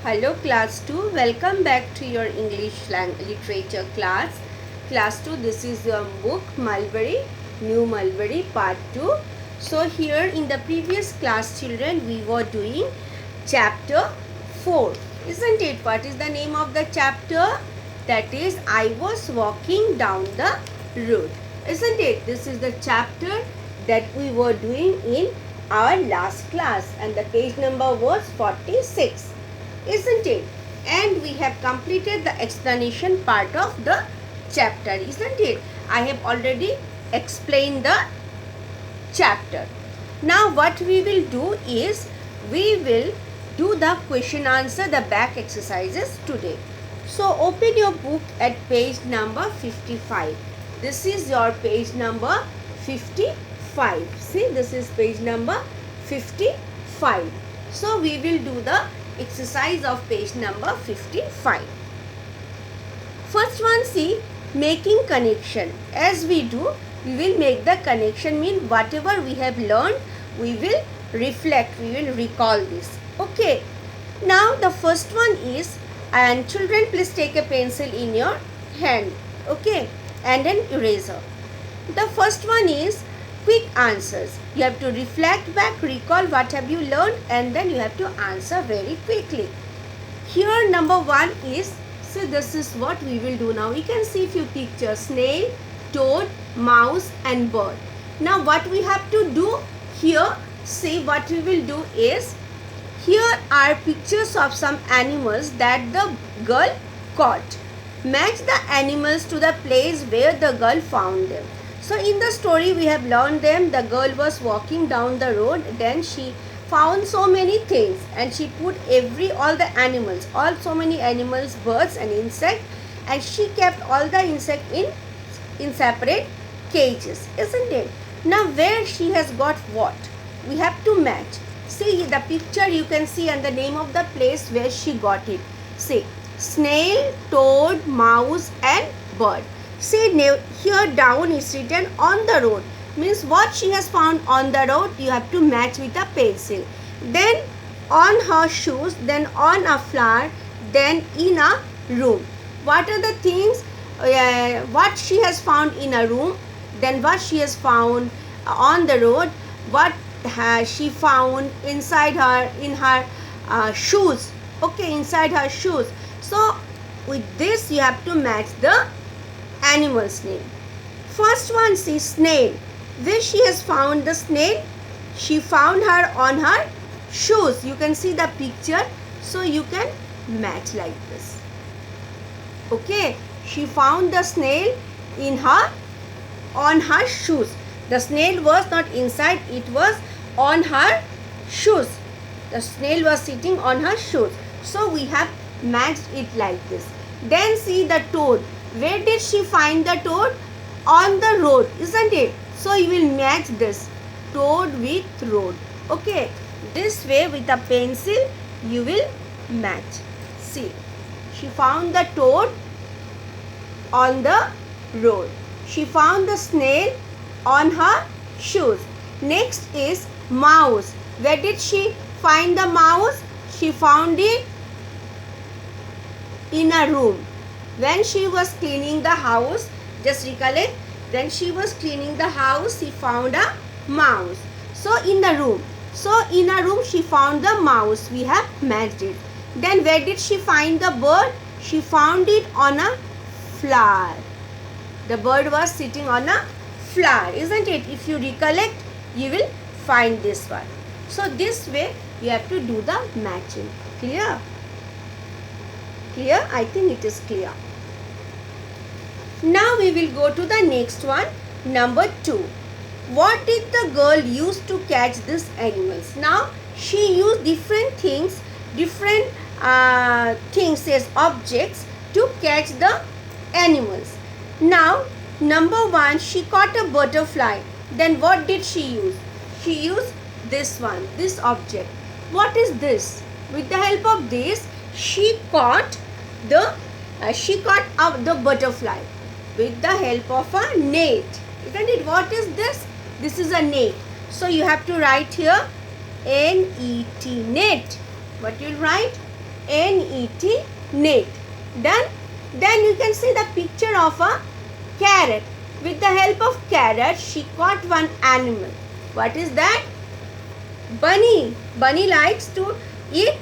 Hello class 2, welcome back to your English literature class. Class 2, this is your book Mulberry, New Mulberry part 2. So here in the previous class children we were doing chapter 4. Isn't it? What is the name of the chapter? That is I was walking down the road. Isn't it? This is the chapter that we were doing in our last class and the page number was 46. Isn't it? And we have completed the explanation part of the chapter, isn't it? I have already explained the chapter. Now what we will do is we will do the question answer, the back exercises today. So open your book at page number 55. This is your page number 55. See, this is page number 55. So we will do the exercise of page number 55. First one, see, making connection. As we do, we will make the connection, mean whatever we have learned, we will reflect, we will recall this. Okay. Now the first one is, and children please take a pencil in your hand. Okay. And an eraser. The first one is quick answers. You have to reflect back, recall what have you learned, and then you have to answer very quickly. Here number one is, so this is what we will do now. You can see few pictures: snail, toad, mouse and bird. Now what we have to do here, see what we will do is, here are pictures of some animals that the girl caught. Match the animals to the place where the girl found them. So in the story we have learned them. The girl was walking down the road, then she found so many things and she put all the animals, so many animals, birds and insects, and she kept all the insect in separate cages, isn't it? Now where she has got what? We have to match. See the picture, you can see, and the name of the place where she got it. See, snail, toad, mouse and bird. See, here down is written on the road, means what she has found on the road you have to match with a pencil. Then on her shoes, then on a flower, then in a room. What are the things what she has found in a room, then what she has found on the road, what has she found inside her, in her shoes. Okay, inside her shoes. So with this you have to match the animal's name. First one, see, snail. Where she has found the snail? She found her on her shoes. You can see the picture, so you can match like this. Okay, she found the snail on her shoes. The snail was not inside, it was on her shoes. The snail was sitting on her shoes. So we have matched it like this. Then see the toad. Where did she find the toad? On the road, isn't it? So you will match this, toad with road. Okay, this way with a pencil you will match. See, she found the toad on the road. She found the snail on her shoes. Next is mouse. Where did she find the mouse? She found it in a room. When she was cleaning the house, just recollect, when she was cleaning the house, she found a mouse. So in the room. So in a room she found the mouse. We have matched it. Then where did she find the bird? She found it on a flower. The bird was sitting on a flower, isn't it? If you recollect, you will find this one. So this way you have to do the matching. Clear? Clear? I think it is clear. Now we will go to the next one, number 2. What did the girl use to catch these animals? Now she used different things as objects to catch the animals. Now number 1, she caught a butterfly. Then what did she use? She used this one, this object. What is this? With the help of this, she caught the butterfly with the help of a net. Isn't it? What is this? This is a net. So you have to write here N-E-T, net. What you will write? N-E-T, net. Done? Then you can see the picture of a carrot. With the help of carrot, she caught one animal. What is that? Bunny. Bunny likes to eat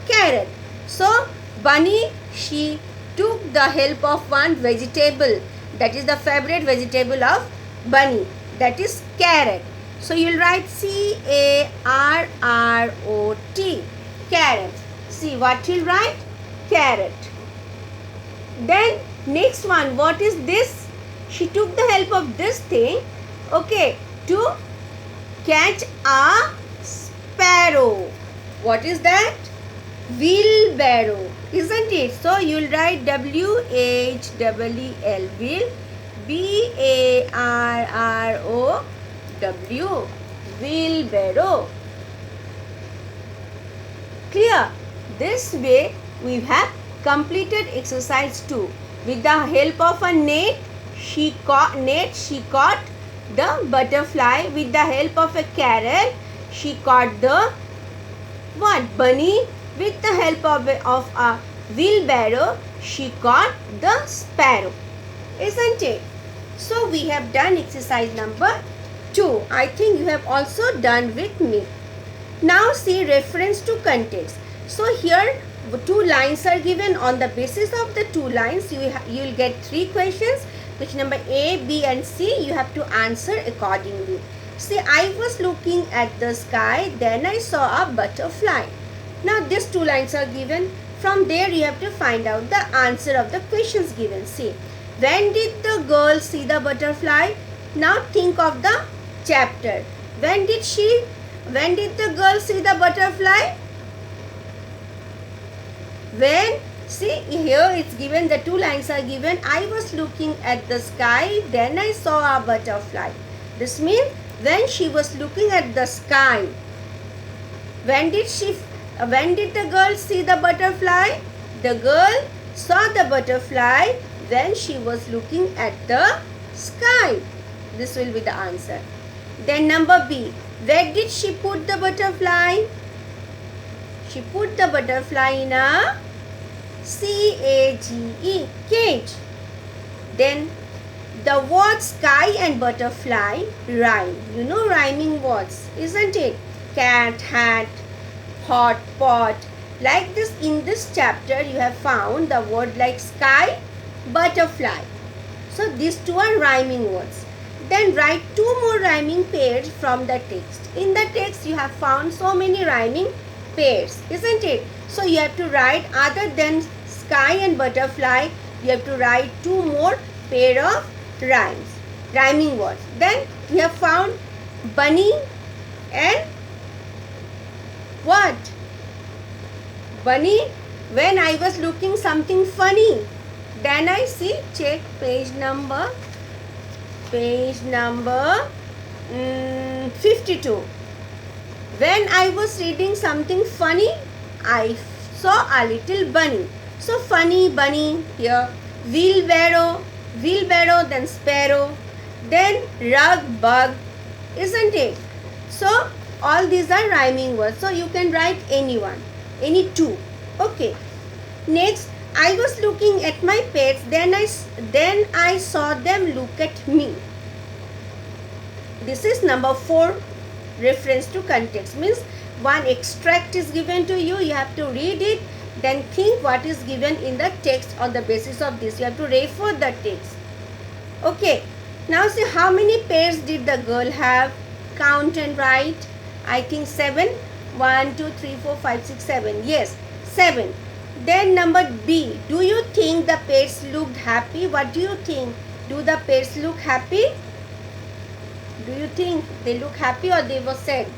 carrot. So, Bunny, she took the help of one vegetable. That is the favorite vegetable of Bunny. That is carrot. So, you will write C-A-R-R-O-T. Carrot. See what you will write? Carrot. Then, next one. What is this? She took the help of this thing, okay, to catch a sparrow. What is that? Wheelbarrow, isn't it? So you will write W-H-E-E-L, wheel, B-A-R-R-O-W, wheelbarrow. Clear? This way we have completed exercise 2. With the help of a net, she caught the butterfly. With the help of a carrot, she caught the bunny. With the help of a wheelbarrow, she caught the sparrow. Isn't it? So we have done exercise number 2. I think you have also done with me. Now see reference to context. So here 2 lines are given. On the basis of the 2 lines, you will get 3 questions. Which number A, B and C you have to answer accordingly. See, I was looking at the sky, then I saw a butterfly. Now these 2 lines are given. From there you have to find out the answer of the questions given. See, when did the girl see the butterfly? Now think of the chapter. When did the girl see the butterfly? When? See, here it's given, the 2 lines are given. I was looking at the sky, then I saw a butterfly. This means when she was looking at the sky. When did the girl see the butterfly? The girl saw the butterfly when she was looking at the sky. This will be the answer. Then number B. Where did she put the butterfly? She put the butterfly in a C-A-G-E, cage. Then the words sky and butterfly rhyme. You know rhyming words, isn't it? Cat, hat, hot, pot. Like this, in this chapter you have found the word like sky, butterfly. So these 2 are rhyming words. Then write 2 more rhyming pairs from the text. In the text you have found so many rhyming pairs, isn't it? So you have to write, other than sky and butterfly, you have to write 2 more pair of rhyming words. Then we have found bunny and what? Bunny, when I was looking something funny. Then I see, check page number 52. When I was reading something funny, I saw a little bunny. So funny, bunny here. Wheelbarrow, then sparrow. Then rug, bug, isn't it? So all these are rhyming words. So you can write any 2. Okay. Next, I was looking at my pets. Then I saw them look at me. This is number 4. Reference to context means one extract is given to you. You have to read it. Then think what is given in the text. On the basis of this, you have to refer the text. Okay. Now see, how many pairs did the girl have? Count and write. I think 7. 1, 2, 3, 4, 5, 6, 7. Yes, 7. Then number B. Do you think the pairs looked happy? What do you think? Do the pairs look happy? Do you think they look happy or they were sad?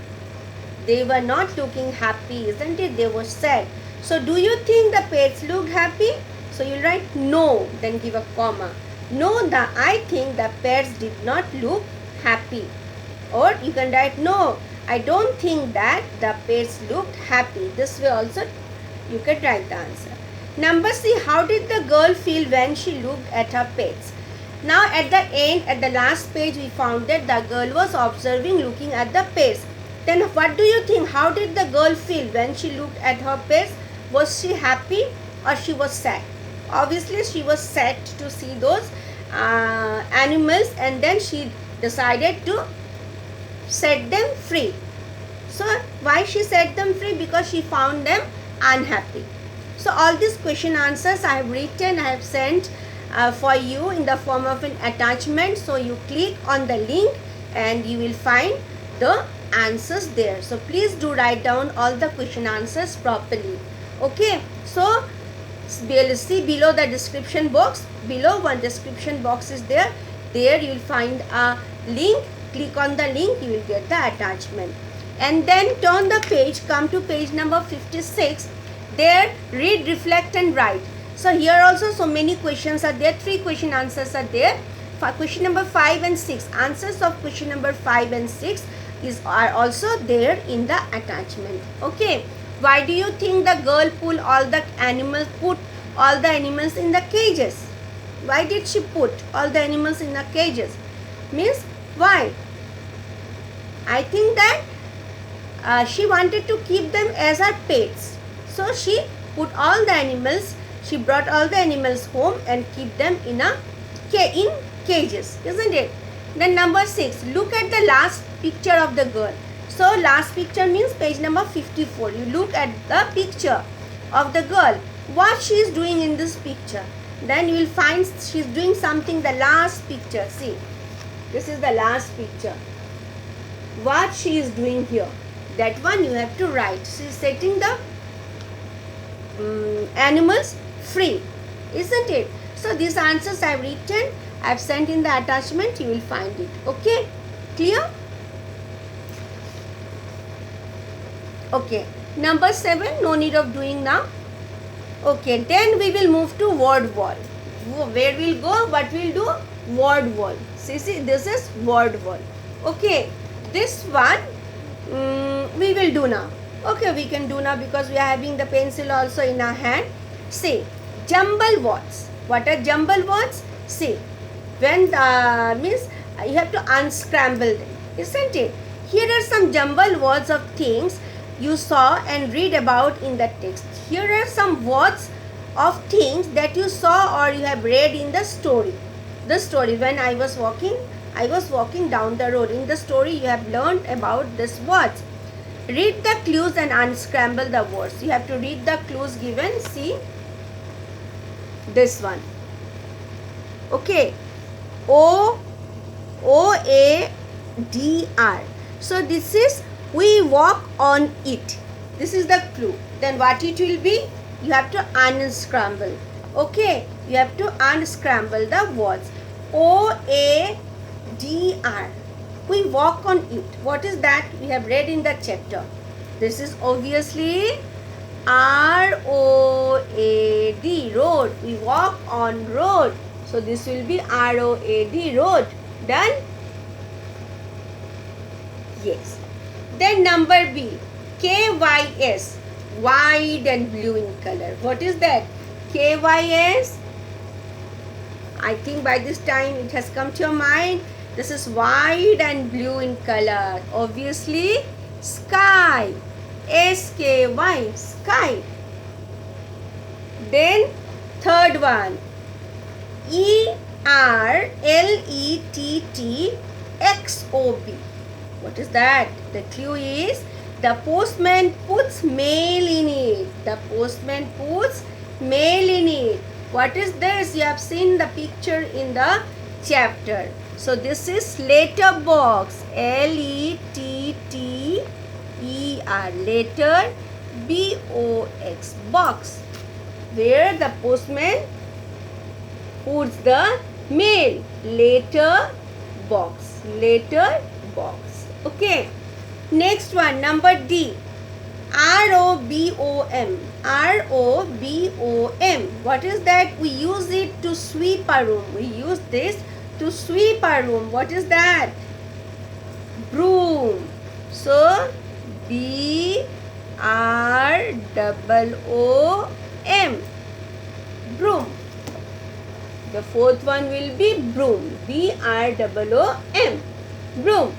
They were not looking happy, isn't it? They were sad. So do you think the pairs look happy? So you write no, then give a comma. No, I think the pairs did not look happy. Or you can write no, I don't think that the pairs looked happy. This way also you can write the answer. Number C. How did the girl feel when she looked at her pets? Now at the end, at the last page, we found that the girl was observing, looking at the pets. Then what do you think? How did the girl feel when she looked at her pets? Was she happy or she was sad? Obviously she was sad to see those animals, and then she decided to set them free. So why she set them free? Because she found them unhappy. So all these question answers I have written, I have sent for you in the form of an attachment. So you click on the link and you will find the answers there. So please do write down all the question answers properly. Okay, so see below the description box, below one description box is there. There you will find a link. Click on the link, you will get the attachment. And then turn the page, come to page number 56. There, read, reflect and write. So here also so many questions are there. 3 question answers are there. For question number 5 and 6, answers of question number 5 and 6 are also there in the attachment. Okay. Why do you think the girl put all the animals in the cages? Why did she put all the animals in the cages? Means why? I think that she wanted to keep them as her pets. So she put all the animals, she brought all the animals home and keep them in cages, isn't it? Then number 6, look at the last picture of the girl. So last picture means page number 54. You look at the picture of the girl. What she is doing in this picture. Then you will find she is doing something. The last picture. See. This is the last picture. What she is doing here. That one you have to write. She is setting the animals free. Isn't it? So these answers I have written. I have sent in the attachment. You will find it. Okay. Clear? Okay, number 7, no need of doing now. Okay, then we will move to word wall. Where we'll go, what we'll do? Word wall. See, this is word wall. Okay, this one we will do now. Okay, we can do now because we are having the pencil also in our hand. See, jumble words. What are jumble words? See, when means you have to unscramble them, isn't it? Here are some jumble words of things you saw and read about in the text. Here are some words of things that you saw or you have read in the story. The story, when I was walking down the road. In the story you have learned about these words. Read the clues and unscramble the words. You have to read the clues given. See this one. Okay. O-A-D-R. So this is we walk on it. This is the clue. Then what it will be? You have to unscramble. Okay. You have to unscramble the words. O-A-D-R. We walk on it. What is that? We have read in the chapter. This is obviously R-O-A-D. Road. We walk on road. So this will be R-O-A-D. Road. Done? Yes. Then number B, KYS, wide and blue in color. What is that? KYS, I think by this time it has come to your mind. This is wide and blue in color. Obviously, sky, S-K-Y, sky. Then third one, E-R-L-E-T-T-X-O-B. What is that? The clue is the postman puts mail in it. The postman puts mail in it. What is this? You have seen the picture in the chapter. So this is letter box. L-E-T-T-E-R. Letter B-O-X. Box. Where the postman puts the mail. Letter box. Letter box. Okay. Next one, number D. R-O-B-O-M. R-O-B-O-M. What is that? We use it to sweep a room. We use this to sweep a room. What is that? Broom. So, B-R-O-O-M. Broom. The fourth one will be broom. B-R-O-O-M. Broom.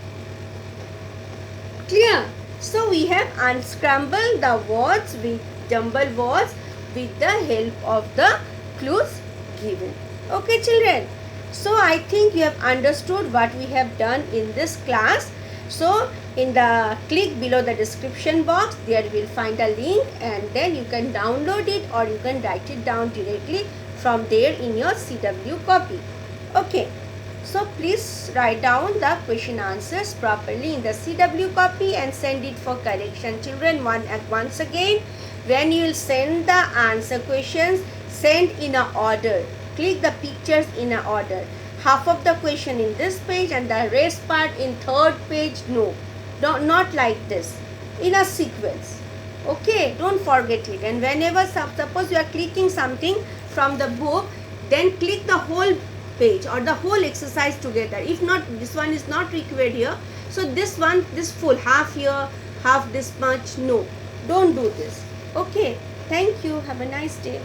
Clear? So we have unscrambled the words with jumble words with the help of the clues given. Okay children, so I think you have understood what we have done in this class. So in the click below the description box, there you will find a link, and then you can download it or you can write it down directly from there in your CW copy. Okay, so please write down the question answers properly in the CW copy and send it for correction. Children, once again, when you will send the answer questions, send in a order. Click the pictures in a order. Half of the question in this page and the rest part in third page. No, not like this, in a sequence. Okay, don't forget it. And whenever suppose you are clicking something from the book, then click the whole page or the whole exercise together. If not, this one is not required here. So this one, this full half here, half this much, no, don't do this. Okay, thank you. Have a nice day.